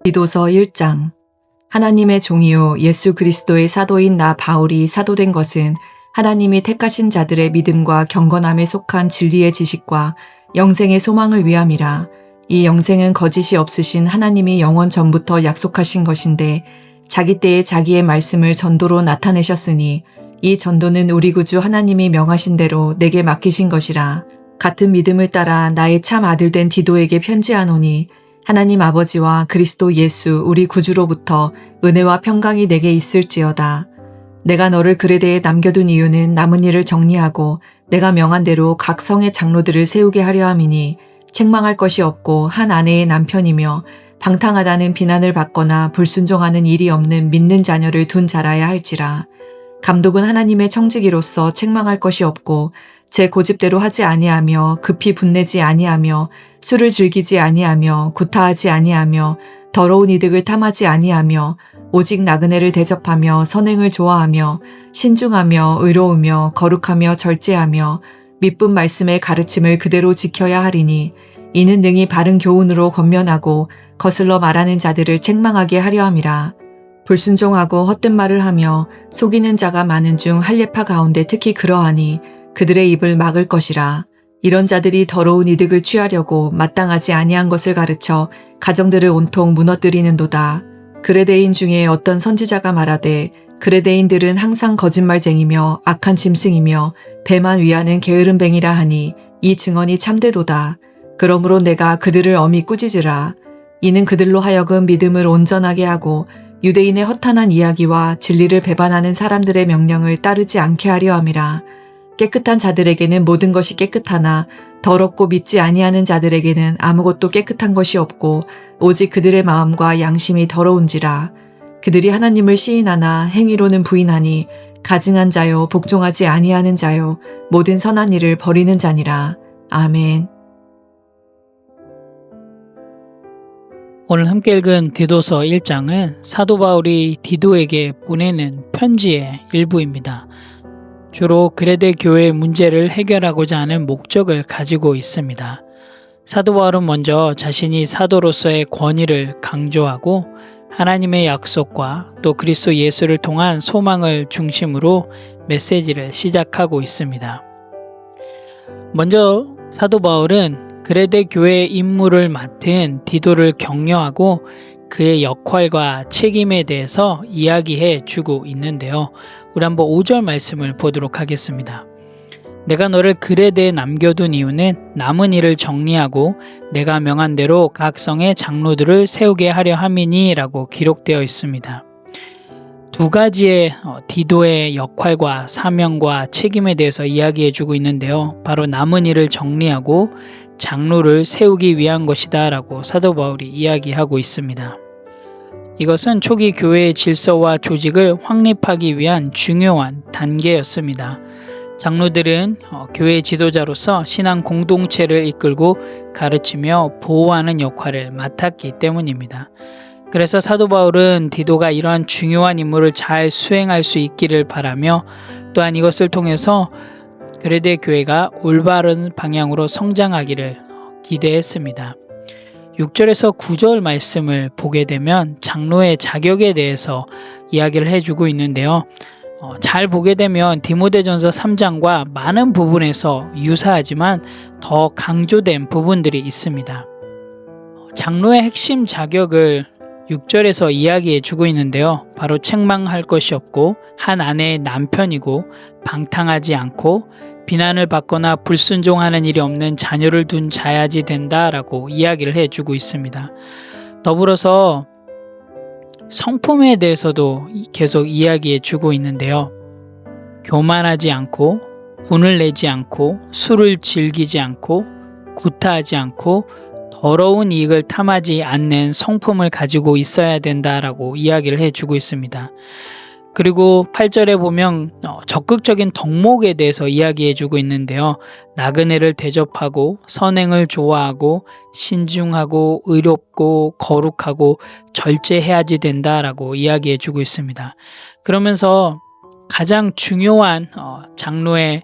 디도서 1장. 하나님의 종이요 예수 그리스도의 사도인 나 바울이 사도된 것은 하나님이 택하신 자들의 믿음과 경건함에 속한 진리의 지식과 영생의 소망을 위함이라. 이 영생은 거짓이 없으신 하나님이 영원 전부터 약속하신 것인데 자기 때에 자기의 말씀을 전도로 나타내셨으니 이 전도는 우리 구주 하나님이 명하신 대로 내게 맡기신 것이라. 같은 믿음을 따라 나의 참 아들된 디도에게 편지하노니 하나님 아버지와 그리스도 예수 우리 구주로부터 은혜와 평강이 내게 있을지어다. 내가 너를 그레데에 남겨둔 이유는 남은 일을 정리하고 내가 명한 대로 각 성의 장로들을 세우게 하려 함이니 책망할 것이 없고 한 아내의 남편이며 방탕하다는 비난을 받거나 불순종하는 일이 없는 믿는 자녀를 둔 자라야 할지라. 감독은 하나님의 청지기로서 책망할 것이 없고 제 고집대로 하지 아니하며 급히 분내지 아니하며 술을 즐기지 아니하며 구타하지 아니하며 더러운 이득을 탐하지 아니하며 오직 나그네를 대접하며 선행을 좋아하며 신중하며 의로우며 거룩하며 절제하며 미쁜 말씀의 가르침을 그대로 지켜야 하리니 이는 능히 바른 교훈으로 권면하고 거슬러 말하는 자들을 책망하게 하려 함이라. 불순종하고 헛된 말을 하며 속이는 자가 많은 중 할례파 가운데 특히 그러하니 그들의 입을 막을 것이라. 이런 자들이 더러운 이득을 취하려고 마땅하지 아니한 것을 가르쳐 가정들을 온통 무너뜨리는도다. 그레데인 중에 어떤 선지자가 말하되 그레데인들은 항상 거짓말쟁이며 악한 짐승이며 배만 위하는 게으른 뱅이라 하니 이 증언이 참되도다. 그러므로 내가 그들을 엄히 꾸짖으라. 이는 그들로 하여금 믿음을 온전하게 하고 유대인의 허탄한 이야기와 진리를 배반하는 사람들의 명령을 따르지 않게 하려 함이라. 깨끗한 자들에게는 모든 것이 깨끗하나 더럽고 믿지 아니하는 자들에게는 아무것도 깨끗한 것이 없고 오직 그들의 마음과 양심이 더러운지라. 그들이 하나님을 시인하나 행위로는 부인하니 가증한 자요 복종하지 아니하는 자요 모든 선한 일을 버리는 자니라. 아멘. 오늘 함께 읽은 디도서 1장은 사도 바울이 디도에게 보내는 편지의 일부입니다. 주로 그레데 교회의 문제를 해결하고자 하는 목적을 가지고 있습니다. 사도 바울은 먼저 자신이 사도로서의 권위를 강조하고 하나님의 약속과 또 그리스도 예수를 통한 소망을 중심으로 메시지를 시작하고 있습니다. 먼저 사도 바울은 그레데 교회의 임무를 맡은 디도를 격려하고 그의 역할과 책임에 대해서 이야기해 주고 있는데요. 우리 한번 5절 말씀을 보도록 하겠습니다. 내가 너를 그레데에 남겨둔 이유는 남은 일을 정리하고 내가 명한 대로 각 성의 장로들을 세우게 하려 함이니 라고 기록되어 있습니다. 두 가지의 디도의 역할과 사명과 책임에 대해서 이야기해 주고 있는데요. 바로 남은 일을 정리하고 장로를 세우기 위한 것이다 라고 사도 바울이 이야기하고 있습니다. 이것은 초기 교회의 질서와 조직을 확립하기 위한 중요한 단계였습니다. 장로들은 교회 지도자로서 신앙 공동체를 이끌고 가르치며 보호하는 역할을 맡았기 때문입니다. 그래서 사도 바울은 디도가 이러한 중요한 임무를 잘 수행할 수 있기를 바라며 또한 이것을 통해서 그레데 교회가 올바른 방향으로 성장하기를 기대했습니다. 6절에서 9절 말씀을 보게 되면 장로의 자격에 대해서 이야기를 해주고 있는데요. 잘 보게 되면 디모데전서 3장과 많은 부분에서 유사하지만 더 강조된 부분들이 있습니다. 장로의 핵심 자격을 6절에서 이야기해 주고 있는데요. 바로 책망할 것이 없고 한 아내의 남편이고 방탕하지 않고 비난을 받거나 불순종하는 일이 없는 자녀를 둔 자야지 된다라고 이야기를 해주고 있습니다. 더불어서 성품에 대해서도 계속 이야기해 주고 있는데요. 교만하지 않고 분을 내지 않고 술을 즐기지 않고 구타하지 않고 더러운 이익을 탐하지 않는 성품을 가지고 있어야 된다라고 이야기를 해주고 있습니다. 그리고 8절에 보면 적극적인 덕목에 대해서 이야기해주고 있는데요. 나그네를 대접하고 선행을 좋아하고 신중하고 의롭고 거룩하고 절제해야지 된다라고 이야기해주고 있습니다. 그러면서 가장 중요한 장로의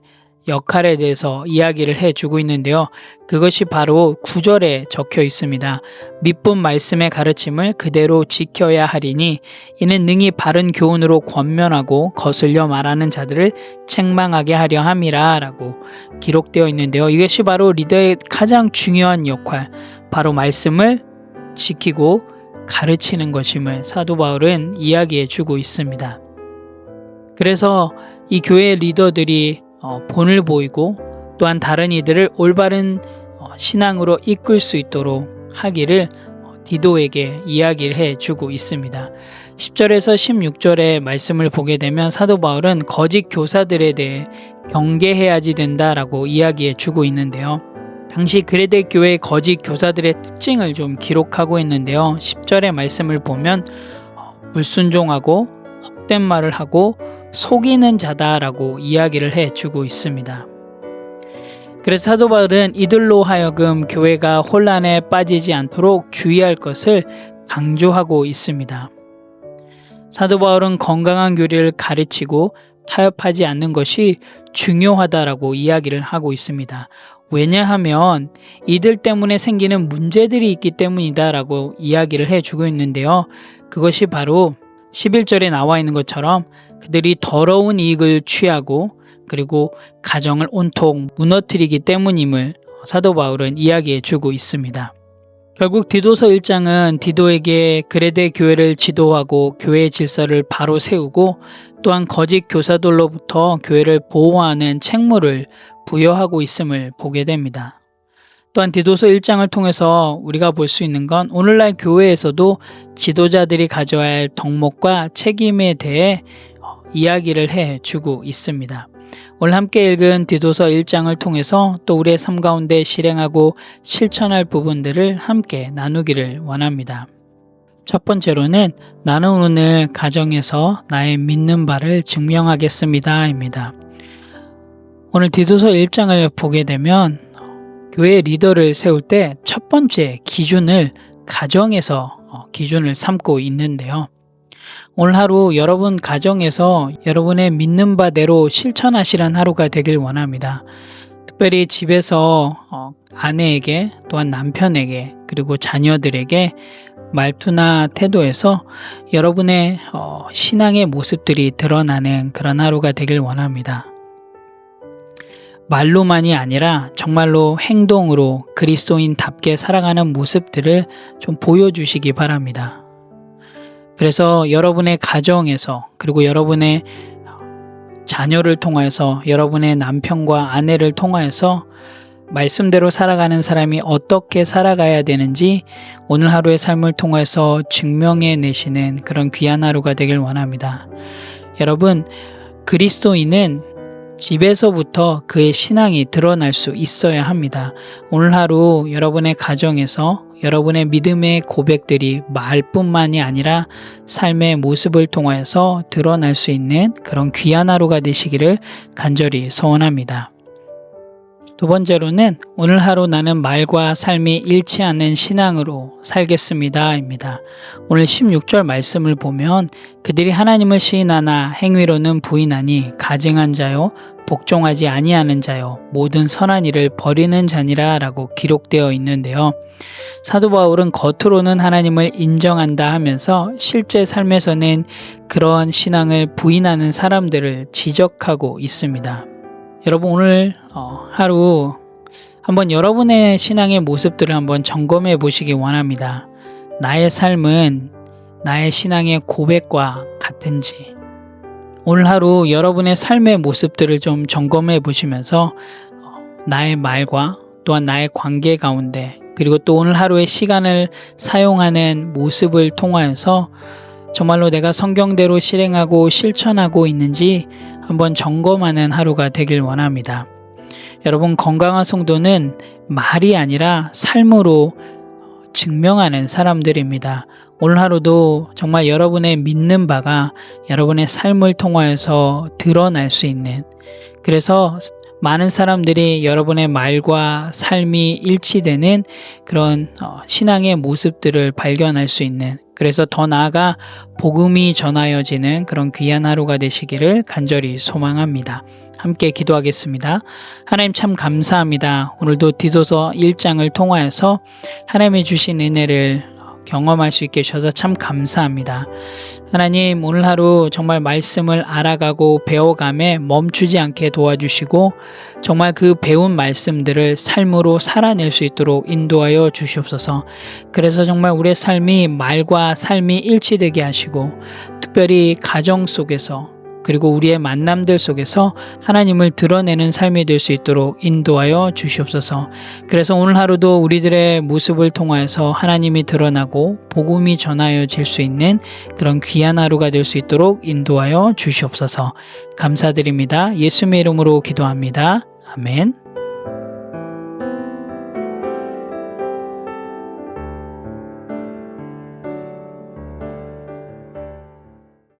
역할에 대해서 이야기를 해주고 있는데요. 그것이 바로 9절에 적혀 있습니다. 믿본 말씀의 가르침을 그대로 지켜야 하리니 이는 능히 바른 교훈으로 권면하고 거슬려 말하는 자들을 책망하게 하려 함이라 라고 기록되어 있는데요. 이것이 바로 리더의 가장 중요한 역할, 바로 말씀을 지키고 가르치는 것임을 사도 바울은 이야기해 주고 있습니다. 그래서 이 교회 리더들이 본을 보이고 또한 다른 이들을 올바른 신앙으로 이끌 수 있도록 하기를 디도에게 이야기를 해주고 있습니다. 10절에서 16절의 말씀을 보게 되면 사도 바울은 거짓 교사들에 대해 경계해야지 된다라고 이야기해 주고 있는데요. 당시 그레데 교회의 거짓 교사들의 특징을 좀 기록하고 있는데요. 10절의 말씀을 보면 불순종하고 헛된 말을 하고 속이는 자다라고 이야기를 해주고 있습니다. 그래서 사도 바울은 이들로 하여금 교회가 혼란에 빠지지 않도록 주의할 것을 강조하고 있습니다. 사도 바울은 건강한 교리를 가르치고 타협하지 않는 것이 중요하다라고 이야기를 하고 있습니다. 왜냐하면 이들 때문에 생기는 문제들이 있기 때문이다라고 이야기를 해주고 있는데요. 그것이 바로 11절에 나와 있는 것처럼 그들이 더러운 이익을 취하고 그리고 가정을 온통 무너뜨리기 때문임을 사도 바울은 이야기해 주고 있습니다. 결국 디도서 1장은 디도에게 그레데 교회를 지도하고 교회의 질서를 바로 세우고 또한 거짓 교사들로부터 교회를 보호하는 책무를 부여하고 있음을 보게 됩니다. 또한 디도서 1장을 통해서 우리가 볼 수 있는 건 오늘날 교회에서도 지도자들이 가져야 할 덕목과 책임에 대해 이야기를 해주고 있습니다. 오늘 함께 읽은 디도서 1장을 통해서 또 우리의 삶 가운데 실행하고 실천할 부분들을 함께 나누기를 원합니다. 첫 번째로는 나는 오늘 가정에서 나의 믿는 바를 증명하겠습니다 입니다. 오늘 디도서 1장을 보게 되면 교회 리더를 세울 때 첫 번째 기준을 가정에서 기준을 삼고 있는데요. 오늘 하루 여러분 가정에서 여러분의 믿는 바대로 실천하시는 하루가 되길 원합니다. 특별히 집에서 아내에게 또한 남편에게 그리고 자녀들에게 말투나 태도에서 여러분의 신앙의 모습들이 드러나는 그런 하루가 되길 원합니다. 말로만이 아니라 정말로 행동으로 그리스도인답게 살아가는 모습들을 좀 보여주시기 바랍니다. 그래서 여러분의 가정에서 그리고 여러분의 자녀를 통하여서 여러분의 남편과 아내를 통하여서 말씀대로 살아가는 사람이 어떻게 살아가야 되는지 오늘 하루의 삶을 통해서 증명해 내시는 그런 귀한 하루가 되길 원합니다. 여러분, 그리스도인은 집에서부터 그의 신앙이 드러날 수 있어야 합니다. 오늘 하루 여러분의 가정에서 여러분의 믿음의 고백들이 말뿐만이 아니라 삶의 모습을 통하여서 드러날 수 있는 그런 귀한 하루가 되시기를 간절히 소원합니다. 두 번째로는 오늘 하루 나는 말과 삶이 일치하는 신앙으로 살겠습니다 입니다. 오늘 16절 말씀을 보면 그들이 하나님을 시인하나 행위로는 부인하니 가증한 자요 복종하지 아니하는 자요 모든 선한 일을 버리는 자니라 라고 기록되어 있는데요. 사도 바울은 겉으로는 하나님을 인정한다 하면서 실제 삶에서는 그러한 신앙을 부인하는 사람들을 지적하고 있습니다. 여러분 오늘 하루 한번 여러분의 신앙의 모습들을 한번 점검해 보시기 원합니다. 나의 삶은 나의 신앙의 고백과 같은지 오늘 하루 여러분의 삶의 모습들을 좀 점검해 보시면서 나의 말과 또한 나의 관계 가운데 그리고 또 오늘 하루의 시간을 사용하는 모습을 통하여서 정말로 내가 성경대로 실행하고 실천하고 있는지 한번 점검하는 하루가 되길 원합니다. 여러분 건강한 성도는 말이 아니라 삶으로 증명하는 사람들입니다. 오늘 하루도 정말 여러분의 믿는 바가 여러분의 삶을 통하여서 드러날 수 있는 그래서 많은 사람들이 여러분의 말과 삶이 일치되는 그런 신앙의 모습들을 발견할 수 있는 그래서 더 나아가 복음이 전하여지는 그런 귀한 하루가 되시기를 간절히 소망합니다. 함께 기도하겠습니다. 하나님 참 감사합니다. 오늘도 디도서 1장을 통하여서 하나님이 주신 은혜를 경험할 수 있게 해주셔서 참 감사합니다. 하나님 오늘 하루 정말 말씀을 알아가고 배워감에 멈추지 않게 도와주시고 정말 그 배운 말씀들을 삶으로 살아낼 수 있도록 인도하여 주시옵소서. 그래서 정말 우리의 삶이 말과 삶이 일치되게 하시고 특별히 가정 속에서 그리고 우리의 만남들 속에서 하나님을 드러내는 삶이 될 수 있도록 인도하여 주시옵소서. 그래서 오늘 하루도 우리들의 모습을 통하여서 하나님이 드러나고 복음이 전하여질 수 있는 그런 귀한 하루가 될 수 있도록 인도하여 주시옵소서. 감사드립니다. 예수님의 이름으로 기도합니다. 아멘.